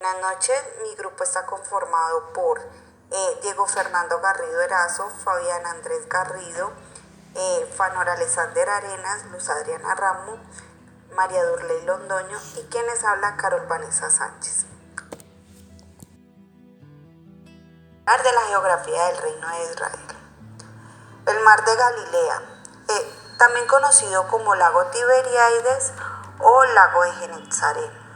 Buenas noches, mi grupo está conformado por Diego Fernando Garrido Erazo, Fabián Andrés Garrido, Fanor Alexander Arenas, Luz Adriana Ramo, María Durley Londoño y quienes habla Carol Vanessa Sánchez. Hablar de la geografía del Reino de Israel. El Mar de Galilea, también conocido como Lago Tiberíades o Lago de Genezaret.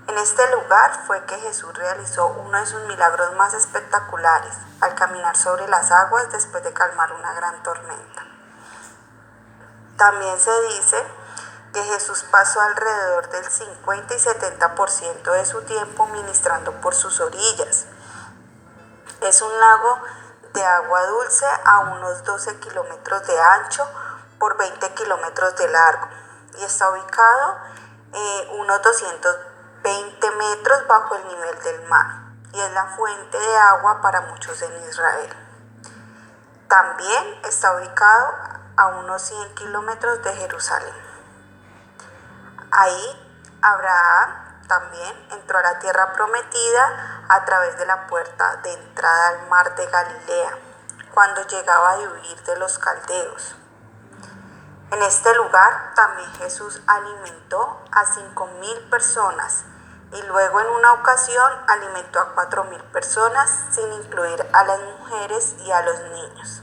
En este lugar fue que Jesús realizó uno de sus milagros más espectaculares, al caminar sobre las aguas después de calmar una gran tormenta. También se dice que Jesús pasó alrededor del 50 y 70% de su tiempo ministrando por sus orillas. Es un lago de agua dulce a unos 12 kilómetros de ancho por 20 kilómetros de largo y está ubicado unos 220 metros bajo el nivel del mar y es la fuente de agua para muchos en Israel. También está ubicado a unos 100 kilómetros de Jerusalén. Ahí Abraham también entró a la tierra prometida a través de la puerta de entrada al mar de Galilea, cuando llegaba de huir de los caldeos. En este lugar también Jesús alimentó a 5.000 personas y luego en una ocasión alimentó a 4.000 personas sin incluir a las mujeres y a los niños.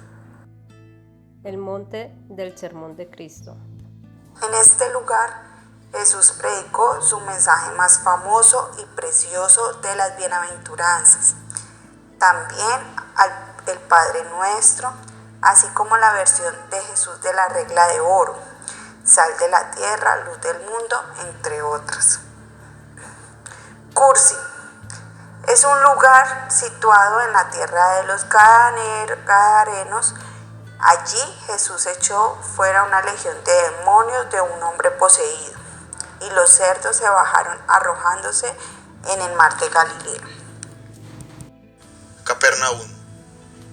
El monte del Sermón de Cristo. En este lugar Jesús predicó su mensaje más famoso y precioso de las bienaventuranzas. También el Padre Nuestro, así como la versión de Jesús de la regla de oro, sal de la tierra, luz del mundo, entre otras. Cursi es un lugar situado en la tierra de los Gadarenos. Allí Jesús echó fuera una legión de demonios de un hombre poseído y los cerdos se bajaron arrojándose en el mar de Galilea. Capernaum.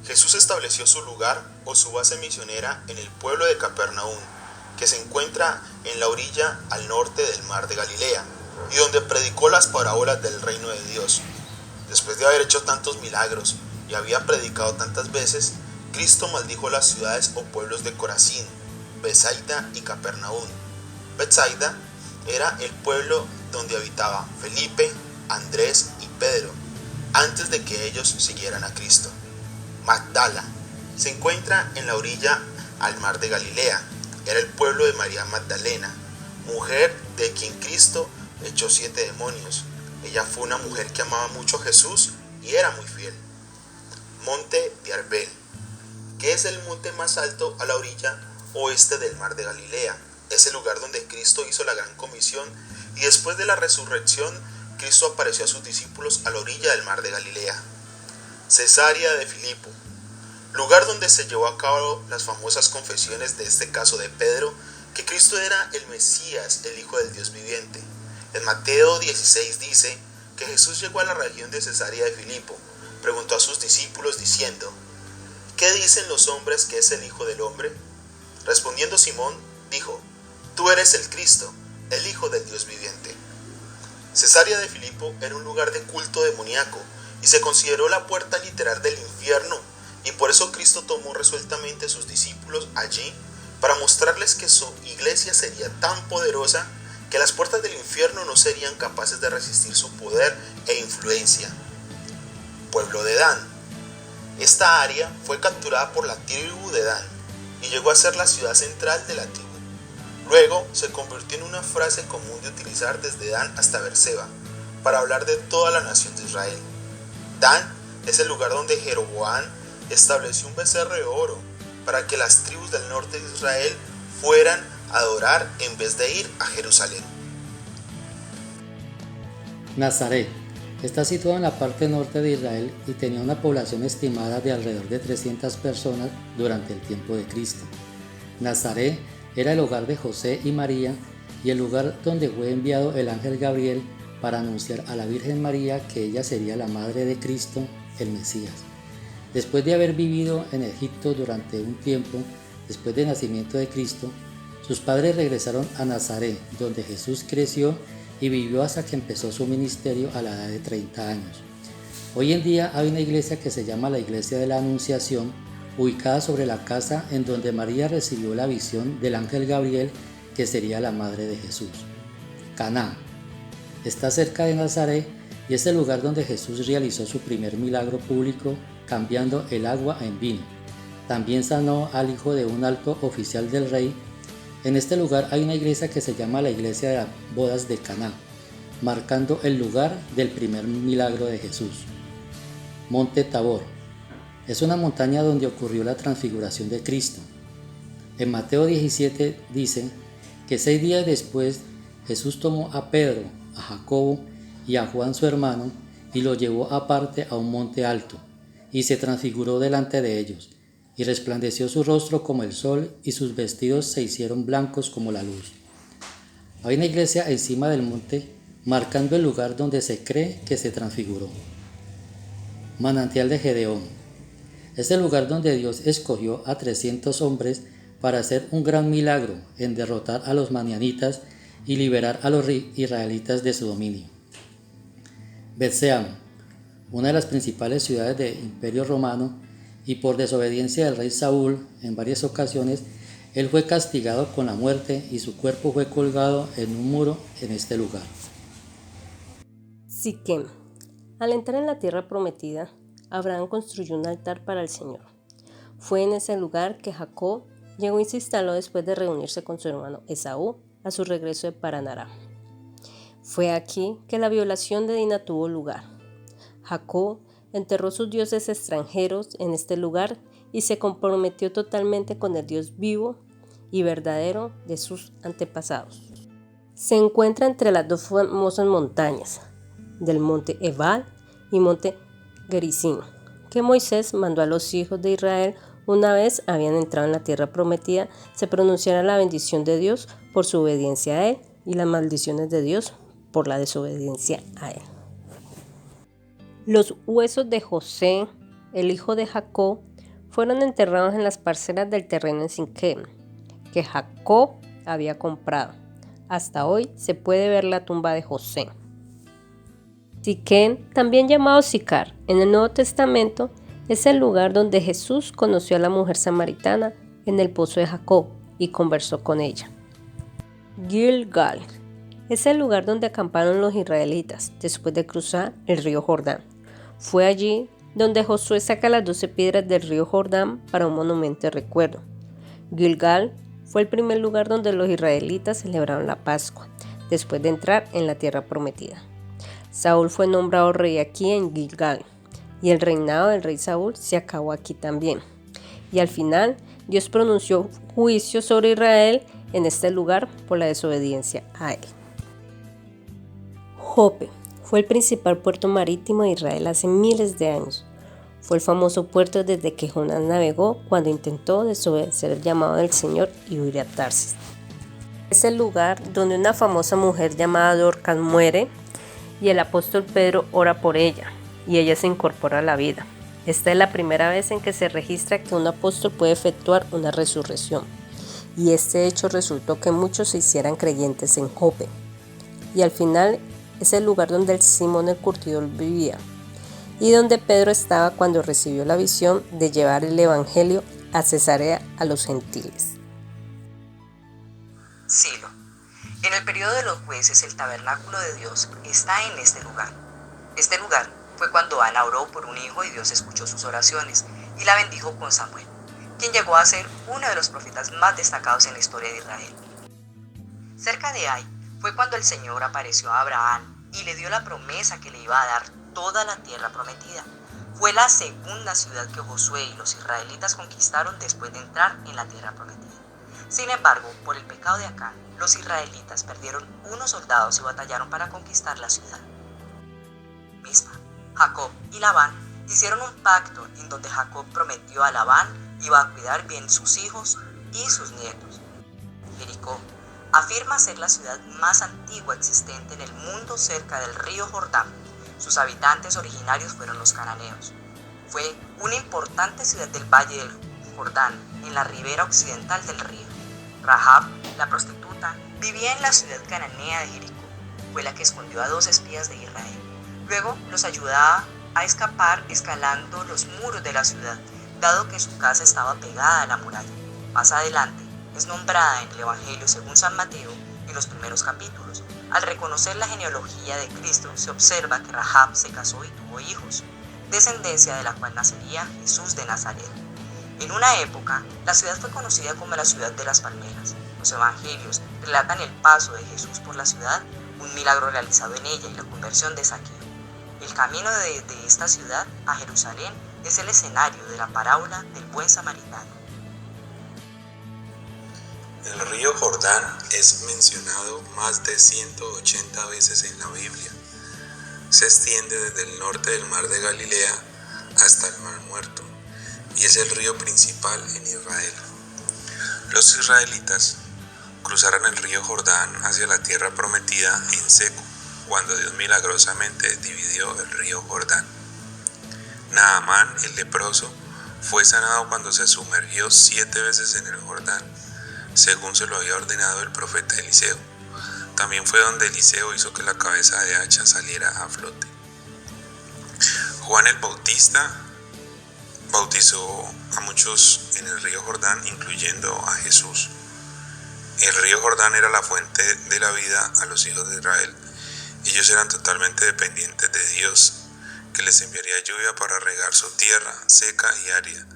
Jesús estableció su lugar o su base misionera en el pueblo de Capernaum, que se encuentra en la orilla al norte del mar de Galilea, y donde predicó las parábolas del reino de Dios. Después de haber hecho tantos milagros y había predicado tantas veces, Cristo maldijo las ciudades o pueblos de Corazín, Betsaida y Capernaum. Betsaida era el pueblo donde habitaba Felipe, Andrés y Pedro, antes de que ellos siguieran a Cristo. Magdala se encuentra en la orilla al mar de Galilea. Era el pueblo de María Magdalena, mujer de quien Cristo echó 7 demonios. Ella fue una mujer que amaba mucho a Jesús y era muy fiel. Monte de Arbel, que es el monte más alto a la orilla oeste del mar de Galilea. Es el lugar donde Cristo hizo la gran comisión y después de la resurrección, Cristo apareció a sus discípulos a la orilla del mar de Galilea. Cesarea de Filipo, lugar donde se llevó a cabo las famosas confesiones de este caso de Pedro, que Cristo era el Mesías, el Hijo del Dios viviente. En Mateo 16 dice que Jesús llegó a la región de Cesarea de Filipo, preguntó a sus discípulos diciendo: ¿qué dicen los hombres que es el Hijo del Hombre? Respondiendo Simón, dijo: tú eres el Cristo, el Hijo del Dios viviente. Cesarea de Filipo era un lugar de culto demoníaco y se consideró la puerta literal del infierno, y por eso Cristo tomó resueltamente a sus discípulos allí para mostrarles que su iglesia sería tan poderosa que las puertas del infierno no serían capaces de resistir su poder e influencia. Pueblo de Dan. Esta área fue capturada por la tribu de Dan y llegó a ser la ciudad central de la tribu. Luego se convirtió en una frase común de utilizar desde Dan hasta Berseba para hablar de toda la nación de Israel. Dan es el lugar donde Jeroboam estableció un becerro de oro para que las tribus del norte de Israel fueran a adorar en vez de ir a Jerusalén. Nazaret está situado en la parte norte de Israel y tenía una población estimada de alrededor de 300 personas durante el tiempo de Cristo. Nazaret era el hogar de José y María y el lugar donde fue enviado el ángel Gabriel para anunciar a la Virgen María que ella sería la madre de Cristo, el Mesías. Después de haber vivido en Egipto durante un tiempo, después del nacimiento de Cristo, sus padres regresaron a Nazaret, donde Jesús creció y vivió hasta que empezó su ministerio a la edad de 30 años. Hoy en día hay una iglesia que se llama la Iglesia de la Anunciación, ubicada sobre la casa en donde María recibió la visión del ángel Gabriel, que sería la madre de Jesús. Caná. Está cerca de Nazaret y es el lugar donde Jesús realizó su primer milagro público, cambiando el agua en vino. También sanó al hijo de un alto oficial del rey. En este lugar hay una iglesia que se llama la Iglesia de las Bodas de Caná, marcando el lugar del primer milagro de Jesús. Monte Tabor. Es una montaña donde ocurrió la transfiguración de Cristo. En Mateo 17 dice que 6 días después Jesús tomó a Pedro, a Jacobo y a Juan su hermano y lo llevó aparte a un monte alto y se transfiguró delante de ellos y resplandeció su rostro como el sol y sus vestidos se hicieron blancos como la luz. Hay una iglesia encima del monte marcando el lugar donde se cree que se transfiguró. Manantial de Gedeón. Es el lugar donde Dios escogió a 300 hombres para hacer un gran milagro en derrotar a los madianitas y liberar a los israelitas de su dominio. Betseam, una de las principales ciudades del Imperio Romano, y por desobediencia del rey Saúl en varias ocasiones, él fue castigado con la muerte y su cuerpo fue colgado en un muro en este lugar. Siquem. Al entrar en la tierra prometida, Abraham construyó un altar para el Señor. Fue en ese lugar que Jacob llegó y se instaló después de reunirse con su hermano Esaú a su regreso de Padan Aram. Fue aquí que la violación de Dina tuvo lugar. Jacob enterró sus dioses extranjeros en este lugar y se comprometió totalmente con el Dios vivo y verdadero de sus antepasados. Se encuentra entre las dos famosas montañas del monte Ebal y monte Gerizim, que Moisés mandó a los hijos de Israel una vez habían entrado en la tierra prometida, se pronunciara la bendición de Dios por su obediencia a él y las maldiciones de Dios por la desobediencia a él. Los huesos de José, el hijo de Jacob, fueron enterrados en las parcelas del terreno en Siquem, que Jacob había comprado. Hasta hoy se puede ver la tumba de José. Siquem, también llamado Sicar, en el Nuevo Testamento, es el lugar donde Jesús conoció a la mujer samaritana en el pozo de Jacob y conversó con ella. Gilgal es el lugar donde acamparon los israelitas después de cruzar el río Jordán. Fue allí donde Josué saca las 12 piedras del río Jordán para un monumento de recuerdo. Gilgal fue el primer lugar donde los israelitas celebraron la Pascua, después de entrar en la tierra prometida. Saúl fue nombrado rey aquí en Gilgal, y el reinado del rey Saúl se acabó aquí también. Y al final, Dios pronunció juicio sobre Israel en este lugar por la desobediencia a él. Jope fue el principal puerto marítimo de Israel hace miles de años. Fue el famoso puerto desde que Jonás navegó cuando intentó desobedecer el llamado del Señor y huir a Tarsis. Es el lugar donde una famosa mujer llamada Dorcas muere y el apóstol Pedro ora por ella y ella se incorpora a la vida. Esta es la primera vez en que se registra que un apóstol puede efectuar una resurrección, y este hecho resultó que muchos se hicieran creyentes en Jope. Y al final es el lugar donde Simón el curtidor vivía y donde Pedro estaba cuando recibió la visión de llevar el evangelio a Cesarea a los gentiles. Silo. En el periodo de los jueces, el tabernáculo de Dios está en este lugar. Este lugar fue cuando Ana oró por un hijo y Dios escuchó sus oraciones y la bendijo con Samuel, quien llegó a ser uno de los profetas más destacados en la historia de Israel. Cerca de Ai fue cuando el Señor apareció a Abraham y le dio la promesa que le iba a dar toda la tierra prometida. Fue la segunda ciudad que Josué y los israelitas conquistaron después de entrar en la tierra prometida. Sin embargo, por el pecado de Acán, los israelitas perdieron unos soldados y batallaron para conquistar la ciudad. Misma, Jacob y Labán hicieron un pacto en donde Jacob prometió a Labán iba a cuidar bien sus hijos y sus nietos. Jericó afirma ser la ciudad más antigua existente en el mundo cerca del río Jordán. Sus habitantes originarios fueron los cananeos. Fue una importante ciudad del valle del Jordán, en la ribera occidental del río. Rahab, la prostituta, vivía en la ciudad cananea de Jericó. fue la que escondió a 2 espías de Israel. Luego los ayudaba a escapar escalando los muros de la ciudad, dado que su casa estaba pegada a la muralla. Más adelante es nombrada en el Evangelio según San Mateo en los primeros capítulos. Al reconocer la genealogía de Cristo, se observa que Rahab se casó y tuvo hijos, descendencia de la cual nacería Jesús de Nazaret. En una época, la ciudad fue conocida como la ciudad de las palmeras. Los evangelios relatan el paso de Jesús por la ciudad, un milagro realizado en ella y la conversión de Zaqueo. El camino de esta ciudad a Jerusalén es el escenario de la parábola del buen samaritano. El río Jordán es mencionado más de 180 veces en la Biblia. Se extiende desde el norte del mar de Galilea hasta el mar Muerto y es el río principal en Israel. Los israelitas cruzaron el río Jordán hacia la tierra prometida en seco, cuando Dios milagrosamente dividió el río Jordán. Naamán, el leproso, fue sanado cuando se sumergió 7 veces en el Jordán, según se lo había ordenado el profeta Eliseo. También fue donde Eliseo hizo que la cabeza de hacha saliera a flote. Juan el Bautista bautizó a muchos en el río Jordán, incluyendo a Jesús. El río Jordán era la fuente de la vida a los hijos de Israel. Ellos eran totalmente dependientes de Dios, que les enviaría lluvia para regar su tierra seca y árida.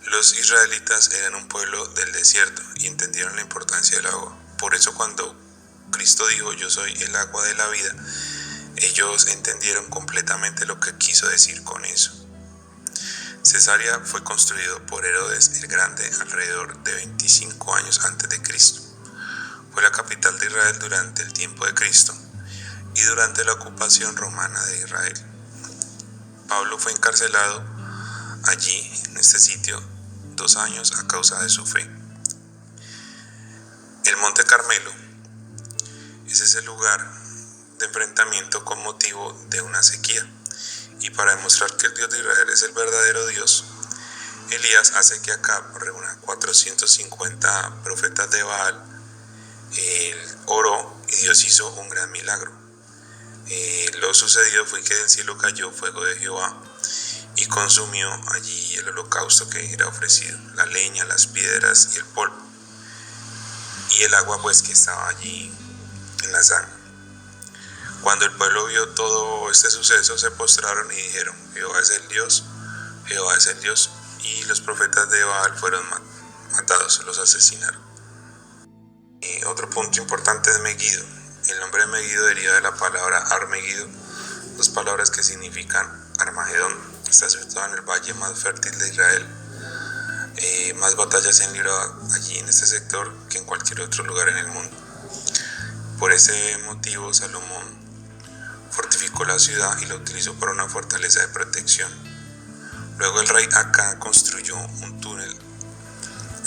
Los israelitas eran un pueblo del desierto y entendieron la importancia del agua. Por eso cuando Cristo dijo: yo soy el agua de la vida, ellos entendieron completamente lo que quiso decir con eso. Cesarea fue construido por Herodes el Grande alrededor de 25 años antes de Cristo. Fue la capital de Israel durante el tiempo de Cristo y durante la ocupación romana de Israel. Pablo fue encarcelado allí, en este sitio, 2 años a causa de su fe. El Monte Carmelo es ese lugar de enfrentamiento con motivo de una sequía. Y para demostrar que el Dios de Israel es el verdadero Dios, Elías hace que Acab reúna 450 profetas de Baal. Él oró y Dios hizo un gran milagro. Lo sucedido fue que del cielo cayó fuego de Jehová y consumió allí el holocausto que era ofrecido, la leña, las piedras y el polvo, y el agua pues que estaba allí en la zanja. Cuando el pueblo vio todo este suceso, se postraron y dijeron: Jehová es el Dios, Jehová es el Dios. Y los profetas de Baal fueron matados, los asesinaron. Otro punto importante es Megiddo. El nombre de Megiddo deriva de la palabra Armegiddo, 2 palabras que significan Armagedón. Está situado en el valle más fértil de Israel. Más batallas se han librado allí en este sector que en cualquier otro lugar en el mundo. Por ese motivo, Salomón fortificó la ciudad y la utilizó para una fortaleza de protección. Luego el rey Acab construyó un túnel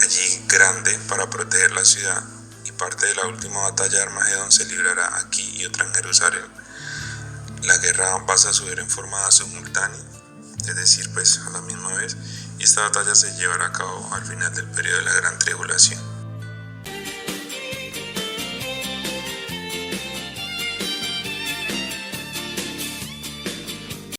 allí grande para proteger la ciudad, y parte de la última batalla de Armagedón se librará aquí y otra en Jerusalén. La guerra va a suceder en forma simultánea, es decir, pues a la misma vez, y esta batalla se llevará a cabo al final del periodo de la Gran Tribulación.